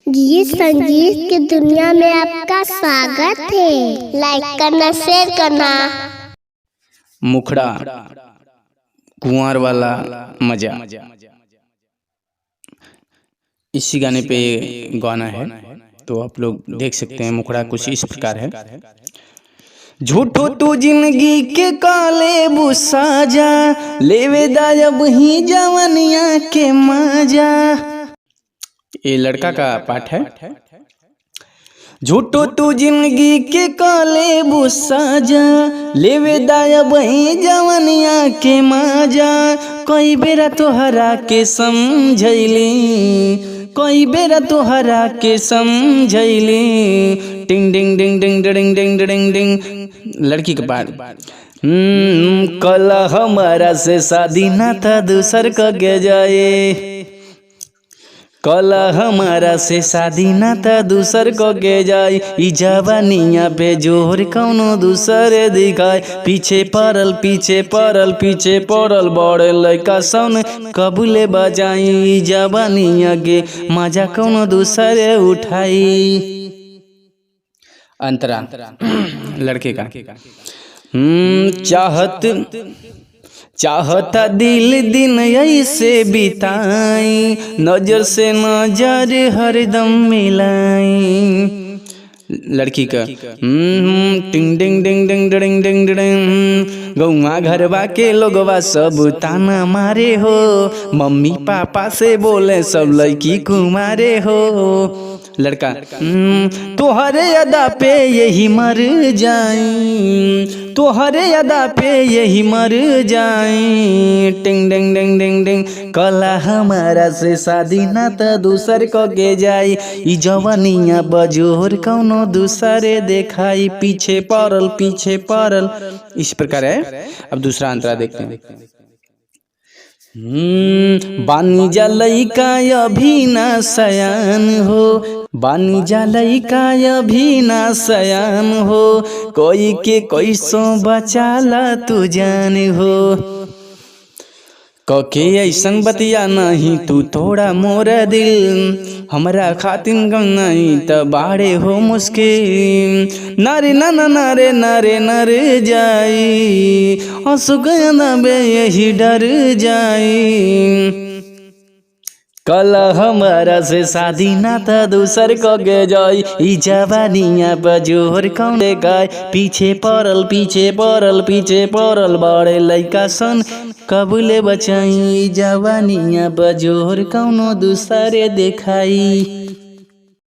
गीत संगीत की दुनिया में आपका स्वागत है। लाइक करना, शेयर करना। मुखड़ा कुंवर वाला मजा। इसी गाने पे गाना है तो आप लोग देख सकते हैं। मुखड़ा कुछ इस प्रकार है। झूठो तू जिंदगी के काले बुसाजा लेवे दायब ही जवनिया के मजा। ये लड़का का पाठ है। झूठो तू जिंदगी के काले बुसाजा लेवे दायब ही जवनिया के मजा। कई बेरा तोहरा के समझैली, कई बेरा तोहरा के समझैली। टिंग डिंग डिंग डिंग डिंग डिंग डिंग डिंग। लड़की के पाठ। कल हमारा से शादी ना था दूसर के जाए। कल हमारा से शादी ना था दूसर के जाए। ई जवानिया पे जोर कौनो दूसरे दिखाए। पीछे पड़ल पीछे पड़ल पीछे पड़ल बड़े लड़का सन कबूले बजाई। ई जवानिया के मजा कौनो दूसरे उठाई। अंतरा लड़के का। चाहता दिल दिन ऐसे बिताई, नजर से नजर हरदम मिलाई। लड़की का। टिंग डिंग डिंग डिंग डिंग डिंग डिंग। गौवा घरवा के लोगवा सब ताना मारे हो। मम्मी पापा से बोले सब लड़की कुमारे हो। लड़का। तोहरे अदा पे यही मर जाई, तोहरे अदा पे यही मर जाई। टिंग डिंग डिंग डिंग डिंग। कला हमारा से शादी ना तो दूसर को के जाई। ई जवानिया बजोर कौनो दूसरे देखाई। पीछे पड़ल पीछे पड़ल। इस प्रकार है। अब दूसरा अंतरा देखते हैं। बानी जा लइका अभी ना सयान हो, बानी जा लइका अभी ना सयान हो। कोई के कैसो बचाला तू जान हो। कके ऐसन बतिया नहीं तू थोड़ा मोर दिल। हमरा खातिर गम नहीं त बाड़े हो मुश्किल। नारे नाना नारे नारे नारे जाई, असुगना बे यही डर जाई। कल हमारा से शादी ना था दूसर को के जाई। ई जवानिया बजोर कौन गाय। पीछे पड़ल पीछे पड़ल पीछे पड़ल बड़े लइका सन कबूले बचाई। जवानिया बजोर कौनो दूसरे देखाई।